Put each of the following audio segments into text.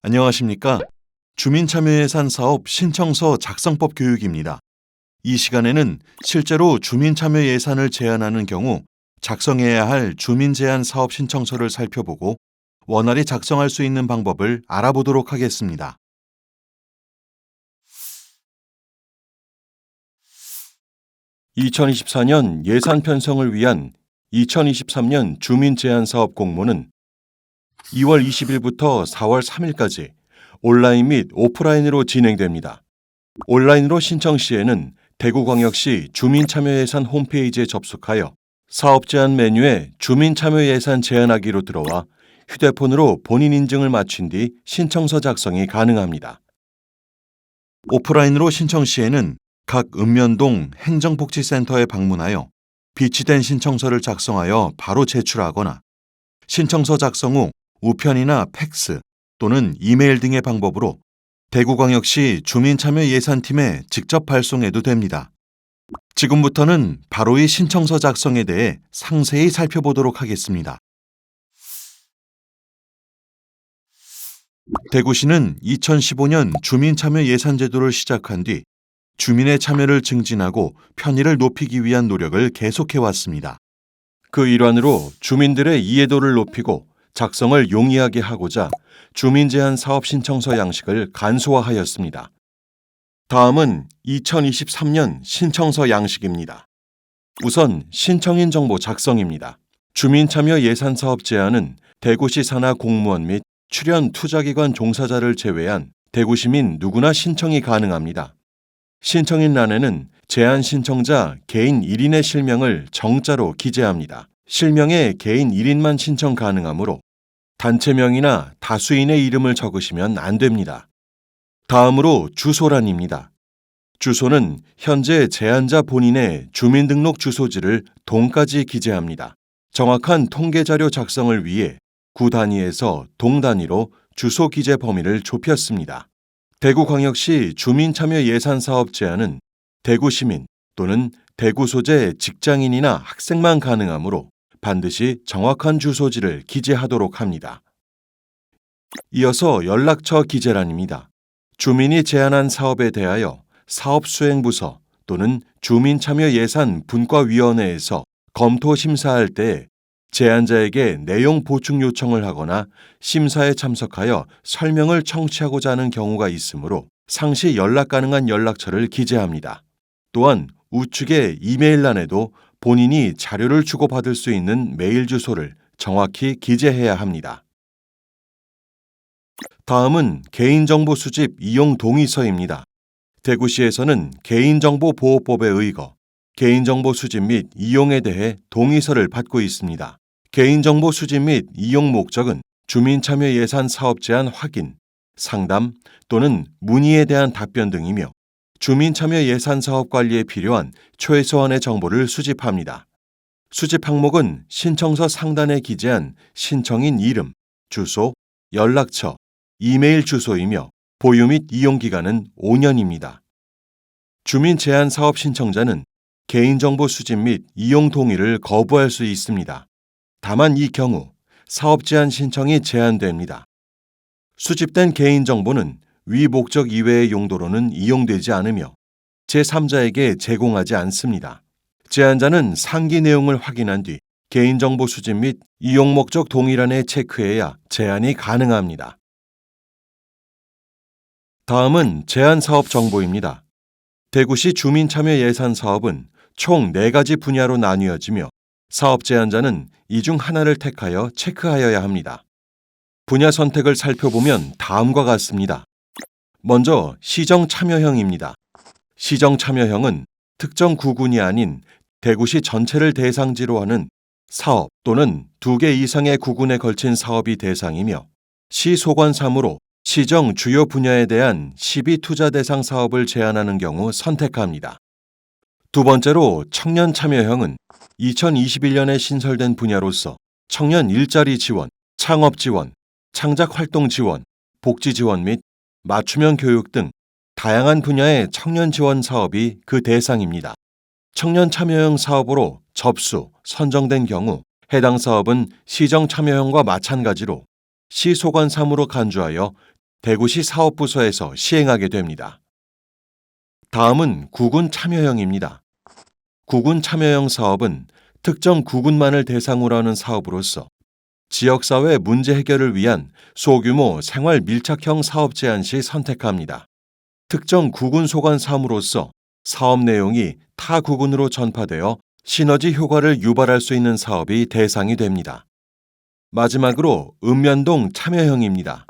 안녕하십니까? 주민참여예산 사업 신청서 작성법 교육입니다. 이 시간에는 실제로 주민참여 예산을 제안하는 경우 작성해야 할 주민제한 사업 신청서를 살펴보고 원활히 작성할 수 있는 방법을 알아보도록 하겠습니다. (2024년) 예산 편성을 위한 2023년 주민제한사업 공모는 2월 20일부터 4월 3일까지 온라인 및 오프라인으로 진행됩니다. 온라인으로 신청 시에는 대구광역시 주민참여예산 홈페이지에 접속하여 사업 제안 메뉴에 주민참여예산 제안하기로 들어와 휴대폰으로 본인 인증을 마친 뒤 신청서 작성이 가능합니다. 오프라인으로 신청 시에는 각 읍면동 행정복지센터에 방문하여 비치된 신청서를 작성하여 바로 제출하거나 신청서 작성 후 우편이나 팩스 또는 이메일 등의 방법으로 대구광역시 주민참여예산팀에 직접 발송해도 됩니다. 지금부터는 바로 이 신청서 작성에 대해 상세히 살펴보도록 하겠습니다. 대구시는 2015년 주민참여예산제도를 시작한 뒤 주민의 참여를 증진하고 편의를 높이기 위한 노력을 계속해왔습니다. 그 일환으로 주민들의 이해도를 높이고 작성을 용이하게 하고자 주민제한 사업 신청서 양식을 간소화하였습니다. 다음은 2023년 신청서 양식입니다. 우선 신청인 정보 작성입니다. 주민참여 예산사업 제안은 대구시 산하 공무원 및 출연 투자기관 종사자를 제외한 대구시민 누구나 신청이 가능합니다. 신청인란에는 제안 신청자 개인 1인의 실명을 정자로 기재합니다. 실명에 개인 1인만 신청 가능하므로 단체명이나 다수인의 이름을 적으시면 안 됩니다. 다음으로 주소란입니다. 주소는 현재 제안자 본인의 주민등록 주소지를 동까지 기재합니다. 정확한 통계자료 작성을 위해 구 단위에서 동 단위로 주소 기재 범위를 좁혔습니다. 대구광역시 주민참여예산사업 제안은 대구시민 또는 대구 소재 직장인이나 학생만 가능하므로 반드시 정확한 주소지를 기재하도록 합니다. 이어서 연락처 기재란입니다. 주민이 제안한 사업에 대하여 사업수행부서 또는 주민참여예산 분과위원회에서 검토 심사할 때 제안자에게 내용 보충 요청을 하거나 심사에 참석하여 설명을 청취하고자 하는 경우가 있으므로 상시 연락 가능한 연락처를 기재합니다. 또한 우측의 이메일란에도 본인이 자료를 주고받을 수 있는 메일 주소를 정확히 기재해야 합니다. 다음은 개인정보 수집 이용 동의서입니다. 대구시에서는 개인정보보호법에 의거 개인정보 수집 및 이용에 대해 동의서를 받고 있습니다. 개인정보 수집 및 이용 목적은 주민참여예산 사업 제안 확인, 상담 또는 문의에 대한 답변 등이며 주민참여예산 사업 관리에 필요한 최소한의 정보를 수집합니다. 수집 항목은 신청서 상단에 기재한 신청인 이름, 주소, 연락처, 이메일 주소이며 보유 및 이용 기간은 5년입니다. 주민 제한 사업 신청자는 개인정보 수집 및 이용 동의를 거부할 수 있습니다. 다만 이 경우 사업 제한 신청이 제한됩니다. 수집된 개인정보는 위 목적 이외의 용도로는 이용되지 않으며 제3자에게 제공하지 않습니다. 제안자는 상기 내용을 확인한 뒤 개인정보 수집 및 이용 목적 동의란에 체크해야 제안이 가능합니다. 다음은 제안사업 정보입니다. 대구시 주민참여예산 사업은 총 4가지 분야로 나뉘어지며 사업 제안자는 이 중 하나를 택하여 체크하여야 합니다. 분야 선택을 살펴보면 다음과 같습니다. 먼저 시정참여형입니다. 시정참여형은 특정 구군이 아닌 대구시 전체를 대상지로 하는 사업 또는 2개 이상의 구군에 걸친 사업이 대상이며 시소관3으로 시정 주요 분야에 대한 시비 투자 대상 사업을 제안하는 경우 선택합니다. 두 번째로 청년 참여형은 2021년에 신설된 분야로서 청년 일자리 지원, 창업 지원, 창작 활동 지원, 복지 지원 및 맞춤형 교육 등 다양한 분야의 청년 지원 사업이 그 대상입니다. 청년 참여형 사업으로 접수, 선정된 경우 해당 사업은 시정 참여형과 마찬가지로 시소관3으로 간주하여 대구시 사업부서에서 시행하게 됩니다. 다음은 구군 참여형입니다. 구군 참여형 사업은 특정 구군만을 대상으로 하는 사업으로서 지역사회 문제 해결을 위한 소규모 생활 밀착형 사업 제안 시 선택합니다. 특정 구군 소관 사무로서 사업 내용이 타 구군으로 전파되어 시너지 효과를 유발할 수 있는 사업이 대상이 됩니다. 마지막으로 읍면동 참여형입니다.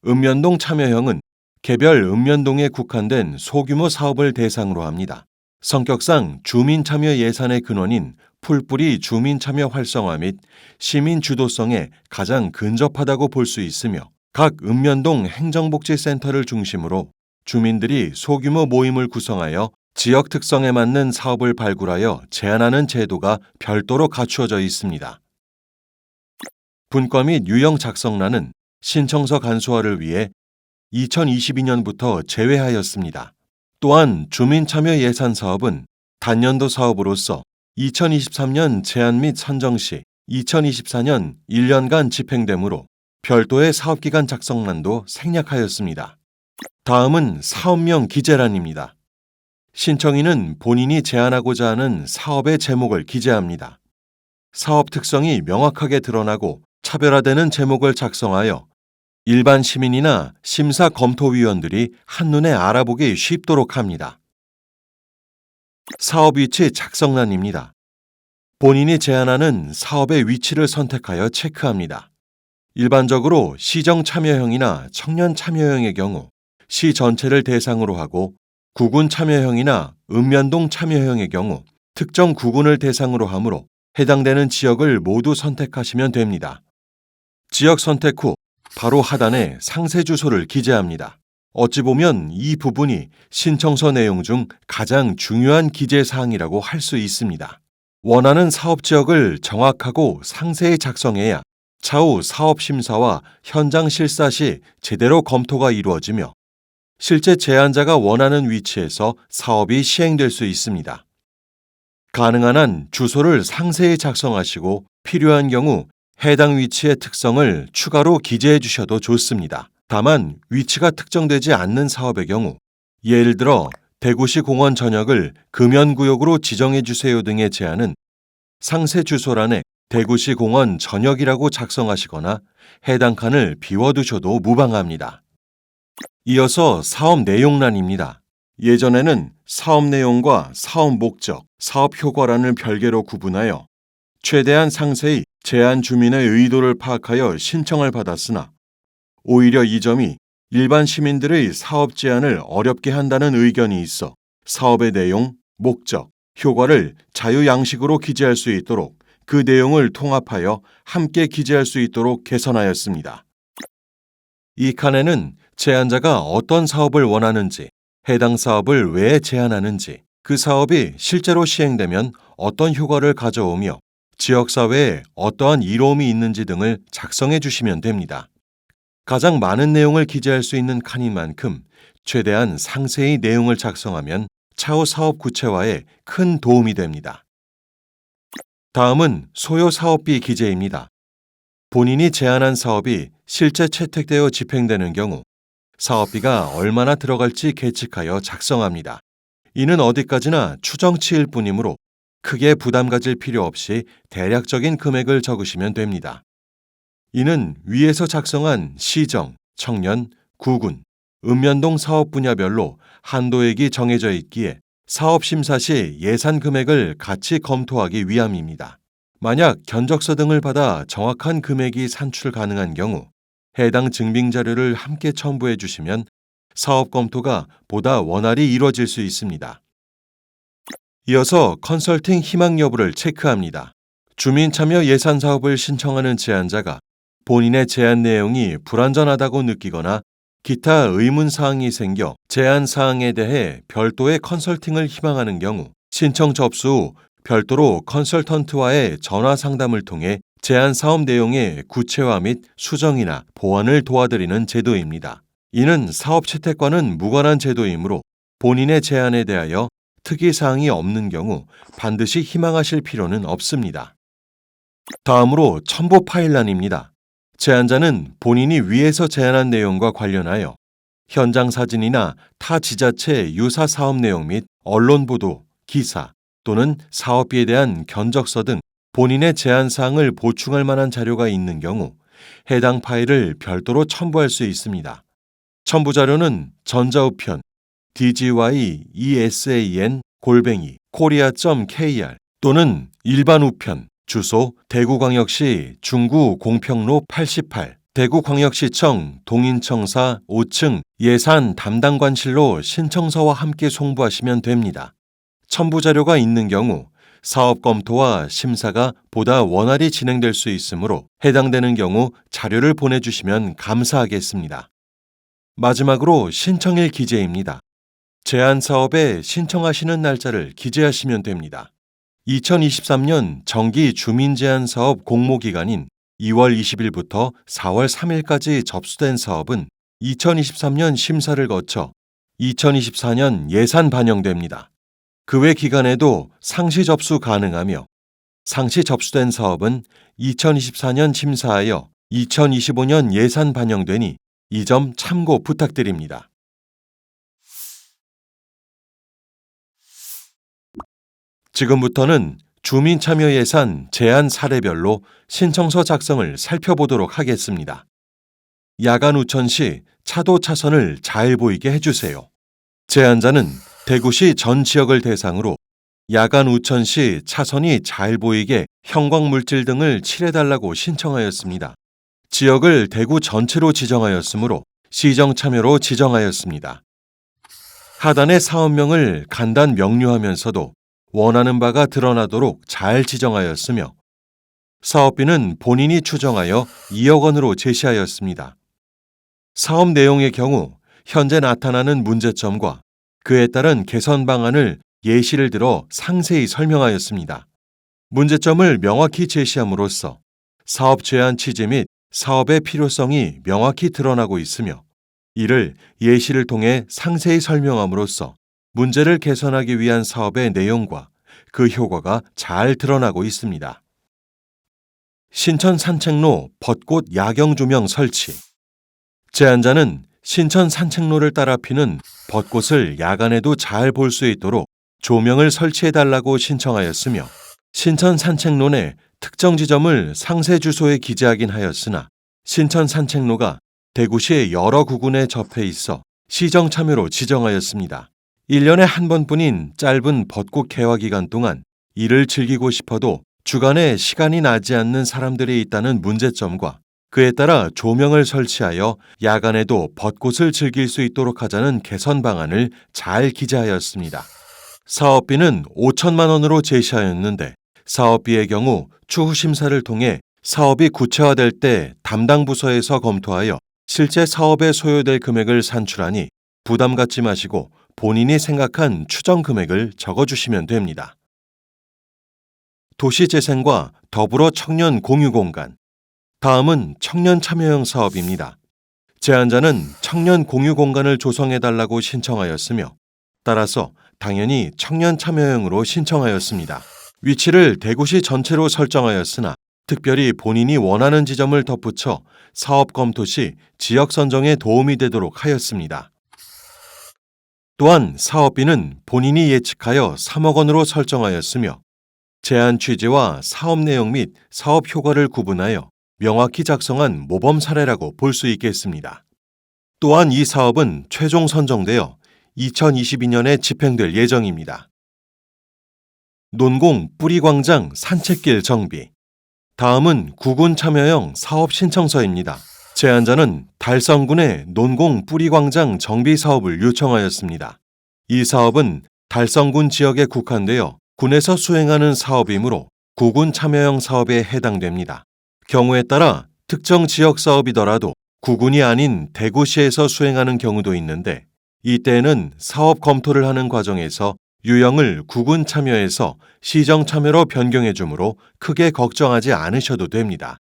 읍면동 참여형은 개별 읍면동에 국한된 소규모 사업을 대상으로 합니다. 성격상 주민 참여 예산의 근원인 풀뿌리 주민 참여 활성화 및 시민 주도성에 가장 근접하다고 볼 수 있으며 각 읍면동 행정복지센터를 중심으로 주민들이 소규모 모임을 구성하여 지역 특성에 맞는 사업을 발굴하여 제안하는 제도가 별도로 갖추어져 있습니다. 분과 및 유형 작성란은 신청서 간소화를 위해 2022년부터 제외하였습니다. 또한 주민참여 예산 사업은 단년도 사업으로서 2023년 제안 및 선정 시 2024년 1년간 집행되므로 별도의 사업기간 작성란도 생략하였습니다. 다음은 사업명 기재란입니다. 신청인은 본인이 제안하고자 하는 사업의 제목을 기재합니다. 사업 특성이 명확하게 드러나고 차별화되는 제목을 작성하여 일반 시민이나 심사 검토위원들이 한눈에 알아보기 쉽도록 합니다. 사업 위치 작성란입니다. 본인이 제안하는 사업의 위치를 선택하여 체크합니다. 일반적으로 시정 참여형이나 청년 참여형의 경우 시 전체를 대상으로 하고 구군 참여형이나 읍면동 참여형의 경우 특정 구군을 대상으로 하므로 해당되는 지역을 모두 선택하시면 됩니다. 지역 선택 후 바로 하단에 상세 주소를 기재합니다. 어찌 보면 이 부분이 신청서 내용 중 가장 중요한 기재 사항이라고 할 수 있습니다. 원하는 사업 지역을 정확하고 상세히 작성해야 차후 사업 심사와 현장 실사 시 제대로 검토가 이루어지며 실제 제안자가 원하는 위치에서 사업이 시행될 수 있습니다. 가능한 한 주소를 상세히 작성하시고 필요한 경우 해당 위치의 특성을 추가로 기재해 주셔도 좋습니다. 다만 위치가 특정되지 않는 사업의 경우 예를 들어 대구시 공원 전역을 금연구역으로 지정해 주세요 등의 제안은 상세 주소란에 대구시 공원 전역이라고 작성하시거나 해당 칸을 비워두셔도 무방합니다. 이어서 사업 내용란입니다. 예전에는 사업 내용과 사업 목적, 사업 효과란을 별개로 구분하여 최대한 상세히 제안 주민의 의도를 파악하여 신청을 받았으나 오히려 이 점이 일반 시민들의 사업 제안을 어렵게 한다는 의견이 있어 사업의 내용, 목적, 효과를 자유양식으로 기재할 수 있도록 그 내용을 통합하여 함께 기재할 수 있도록 개선하였습니다. 이 칸에는 제안자가 어떤 사업을 원하는지, 해당 사업을 왜 제안하는지, 그 사업이 실제로 시행되면 어떤 효과를 가져오며 지역사회에 어떠한 이로움이 있는지 등을 작성해 주시면 됩니다. 가장 많은 내용을 기재할 수 있는 칸인 만큼 최대한 상세히 내용을 작성하면 차후 사업 구체화에 큰 도움이 됩니다. 다음은 소요 사업비 기재입니다. 본인이 제안한 사업이 실제 채택되어 집행되는 경우 사업비가 얼마나 들어갈지 계측하여 작성합니다. 이는 어디까지나 추정치일 뿐이므로 크게 부담 가질 필요 없이 대략적인 금액을 적으시면 됩니다. 이는 위에서 작성한 시정, 청년, 구군, 읍면동 사업 분야별로 한도액이 정해져 있기에 사업 심사 시 예산 금액을 같이 검토하기 위함입니다. 만약 견적서 등을 받아 정확한 금액이 산출 가능한 경우 해당 증빙 자료를 함께 첨부해 주시면 사업 검토가 보다 원활히 이루어질 수 있습니다. 이어서 컨설팅 희망 여부를 체크합니다. 주민 참여 예산 사업을 신청하는 제안자가 본인의 제안 내용이 불완전하다고 느끼거나 기타 의문 사항이 생겨 제안 사항에 대해 별도의 컨설팅을 희망하는 경우 신청 접수 후 별도로 컨설턴트와의 전화 상담을 통해 제안 사업 내용의 구체화 및 수정이나 보완을 도와드리는 제도입니다. 이는 사업 채택과는 무관한 제도이므로 본인의 제안에 대하여 특이사항이 없는 경우 반드시 희망하실 필요는 없습니다. 다음으로 첨부 파일란입니다. 제안자는 본인이 위에서 제안한 내용과 관련하여 현장 사진이나 타 지자체 유사 사업 내용 및 언론 보도, 기사 또는 사업비에 대한 견적서 등 본인의 제안 사항을 보충할 만한 자료가 있는 경우 해당 파일을 별도로 첨부할 수 있습니다. 첨부 자료는 전자우편 dgyesan@korea.kr 또는 일반 우편 주소 대구광역시 중구 공평로 88 대구광역시청 동인청사 5층 예산 담당관실로 신청서와 함께 송부하시면 됩니다. 첨부 자료가 있는 경우 사업 검토와 심사가 보다 원활히 진행될 수 있으므로 해당되는 경우 자료를 보내주시면 감사하겠습니다. 마지막으로 신청일 기재입니다. 제안 사업에 신청하시는 날짜를 기재하시면 됩니다. 2023년 정기 주민제한 사업 공모기간인 2월 20일부터 4월 3일까지 접수된 사업은 2023년 심사를 거쳐 2024년 예산 반영됩니다. 그 외 기간에도 상시 접수 가능하며 상시 접수된 사업은 2024년 심사하여 2025년 예산 반영되니 이 점 참고 부탁드립니다. 지금부터는 주민참여예산 제한 사례별로 신청서 작성을 살펴보도록 하겠습니다. 야간 우천 시 차도 차선을 잘 보이게 해주세요. 제안자는 대구시 전 지역을 대상으로 야간 우천 시 차선이 잘 보이게 형광물질 등을 칠해달라고 신청하였습니다. 지역을 대구 전체로 지정하였으므로 시정 참여로 지정하였습니다. 하단의 사업명을 간단 명료하면서도 원하는 바가 드러나도록 잘 지정하였으며 사업비는 본인이 추정하여 2억 원으로 제시하였습니다. 사업 내용의 경우 현재 나타나는 문제점과 그에 따른 개선 방안을 예시를 들어 상세히 설명하였습니다. 문제점을 명확히 제시함으로써 사업 제안 취지 및 사업의 필요성이 명확히 드러나고 있으며 이를 예시를 통해 상세히 설명함으로써 문제를 개선하기 위한 사업의 내용과 그 효과가 잘 드러나고 있습니다. 신천 산책로 벚꽃 야경 조명 설치. 제안자는 신천 산책로를 따라 피는 벚꽃을 야간에도 잘 볼 수 있도록 조명을 설치해달라고 신청하였으며 신천 산책로 내 특정 지점을 상세 주소에 기재하긴 하였으나 신천 산책로가 대구시의 여러 구군에 접해 있어 시정 참여로 지정하였습니다. 1년에 한 번뿐인 짧은 벚꽃 개화 기간 동안 이를 즐기고 싶어도 주간에 시간이 나지 않는 사람들이 있다는 문제점과 그에 따라 조명을 설치하여 야간에도 벚꽃을 즐길 수 있도록 하자는 개선 방안을 잘 기재하였습니다. 사업비는 5천만 원으로 제시하였는데 사업비의 경우 추후 심사를 통해 사업이 구체화될 때 담당 부서에서 검토하여 실제 사업에 소요될 금액을 산출하니 부담 갖지 마시고 본인이 생각한 추정 금액을 적어주시면 됩니다. 도시재생과 더불어 청년 공유공간. 다음은 청년 참여형 사업입니다. 제안자는 청년 공유공간을 조성해달라고 신청하였으며 따라서 당연히 청년 참여형으로 신청하였습니다. 위치를 대구시 전체로 설정하였으나 특별히 본인이 원하는 지점을 덧붙여 사업 검토 시 지역 선정에 도움이 되도록 하였습니다. 또한 사업비는 본인이 예측하여 3억 원으로 설정하였으며 제안 취지와 사업 내용 및 사업 효과를 구분하여 명확히 작성한 모범 사례라고 볼 수 있겠습니다. 또한 이 사업은 최종 선정되어 2022년에 집행될 예정입니다. 논공 뿌리광장 산책길 정비. 다음은 구군 참여형 사업 신청서입니다. 제안자는 달성군의 논공 뿌리광장 정비 사업을 요청하였습니다. 이 사업은 달성군 지역에 국한되어 군에서 수행하는 사업이므로 구군 참여형 사업에 해당됩니다. 경우에 따라 특정 지역 사업이더라도 구군이 아닌 대구시에서 수행하는 경우도 있는데 이때에는 사업 검토를 하는 과정에서 유형을 구군 참여에서 시정 참여로 변경해 주므로 크게 걱정하지 않으셔도 됩니다.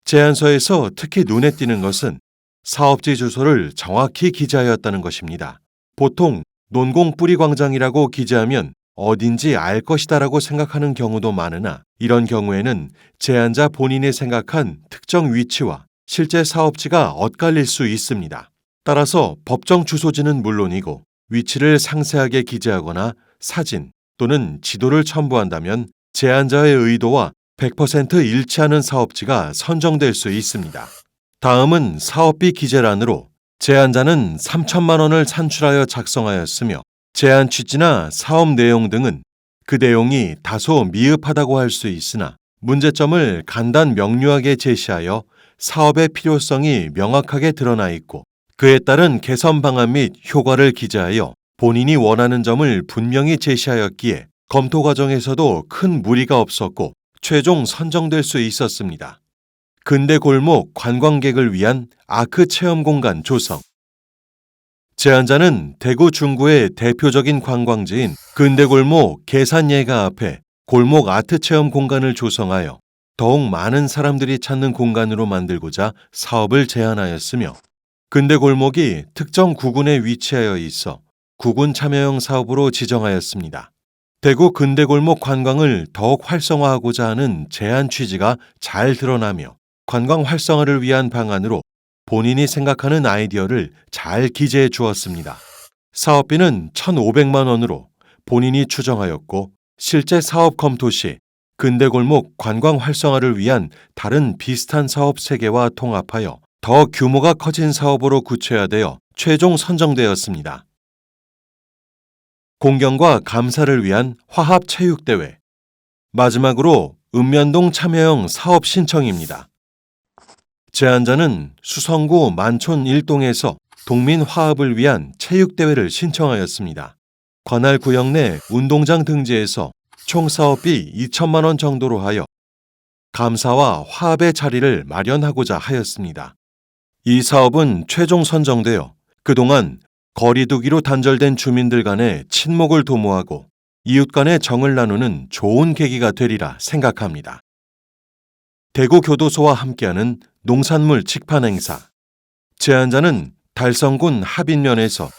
제안서에서 특히 눈에 띄는 것은 사업지 주소를 정확히 기재하였다는 것입니다. 보통 논공 뿌리광장이라고 기재하면 어딘지 알 것이다라고 생각하는 경우도 많으나 이런 경우에는 제안자 본인이 생각한 특정 위치와 실제 사업지가 엇갈릴 수 있습니다. 따라서 법정 주소지는 물론이고 위치를 상세하게 기재하거나 사진 또는 지도를 첨부한다면 제안자의 의도와 100% 일치하는 사업지가 선정될 수 있습니다. 다음은 사업비 기재란으로 제안자는 3천만 원을 산출하여 작성하였으며 제안 취지나 사업 내용 등은 그 내용이 다소 미흡하다고 할 수 있으나 문제점을 간단 명료하게 제시하여 사업의 필요성이 명확하게 드러나 있고 그에 따른 개선 방안 및 효과를 기재하여 본인이 원하는 점을 분명히 제시하였기에 검토 과정에서도 큰 무리가 없었고 최종 선정될 수 있었습니다. 근대 골목 관광객을 위한 아크 체험 공간 조성. 제안자는 대구 중구의 대표적인 관광지인 근대골목 계산예가 앞에 골목 아트 체험 공간을 조성하여 더욱 많은 사람들이 찾는 공간으로 만들고자 사업을 제안하였으며 근대골목이 특정 구군에 위치하여 있어 구군 참여형 사업으로 지정하였습니다. 대구 근대골목 관광을 더욱 활성화하고자 하는 제안 취지가 잘 드러나며 관광 활성화를 위한 방안으로 본인이 생각하는 아이디어를 잘 기재해 주었습니다. 사업비는 1,500만 원으로 본인이 추정하였고 실제 사업 검토 시 근대골목 관광 활성화를 위한 다른 비슷한 사업 3개와 통합하여 더 규모가 커진 사업으로 구체화되어 최종 선정되었습니다. 공경과 감사를 위한 화합체육대회. 마지막으로 읍면동 참여형 사업 신청입니다. 제안자는 수성구 만촌 1동에서 동민 화합을 위한 체육대회를 신청하였습니다. 관할 구역 내 운동장 등지에서 총 사업비 2천만 원 정도로 하여 감사와 화합의 자리를 마련하고자 하였습니다. 이 사업은 최종 선정되어 그동안 거리두기로 단절된 주민들 간의 친목을 도모하고 이웃 간의 정을 나누는 좋은 계기가 되리라 생각합니다. 대구 교도소와 함께하는 농산물 직판 행사. 제안자는 달성군 합인면에서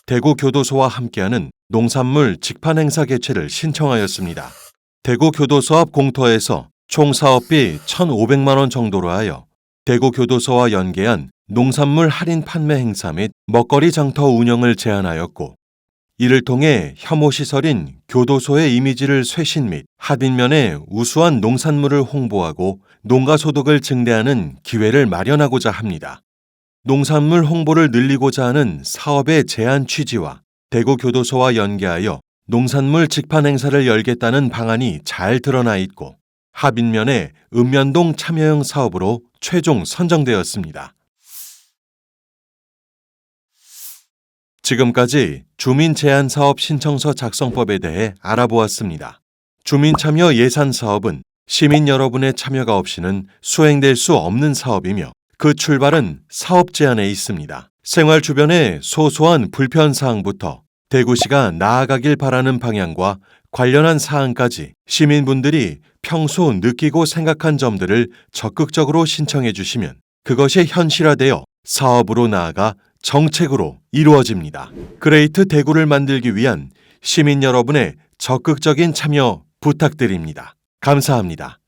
대구 교도소와 함께하는 농산물 직판 행사 개최를 신청하였습니다. 대구 교도소 앞 공터에서 총 사업비 1,500만 원 정도로 하여 대구 교도소와 연계한 농산물 할인 판매 행사 및 먹거리 장터 운영을 제안하였고 이를 통해 혐오시설인 교도소의 이미지를 쇄신 및 합인면에 우수한 농산물을 홍보하고 농가소득을 증대하는 기회를 마련하고자 합니다. 농산물 홍보를 늘리고자 하는 사업의 제안 취지와 대구 교도소와 연계하여 농산물 직판 행사를 열겠다는 방안이 잘 드러나 있고 합인면에 읍면동 참여형 사업으로 최종 선정되었습니다. 지금까지 주민제안사업 신청서 작성법에 대해 알아보았습니다. 주민참여 예산사업은 시민 여러분의 참여가 없이는 수행될 수 없는 사업이며 그 출발은 사업 제안에 있습니다. 생활 주변의 소소한 불편사항부터 대구시가 나아가길 바라는 방향과 관련한 사항까지 시민분들이 평소 느끼고 생각한 점들을 적극적으로 신청해 주시면 그것이 현실화되어 사업으로 나아가 정책으로 이루어집니다. 그레이트 대구를 만들기 위한 시민 여러분의 적극적인 참여 부탁드립니다. 감사합니다.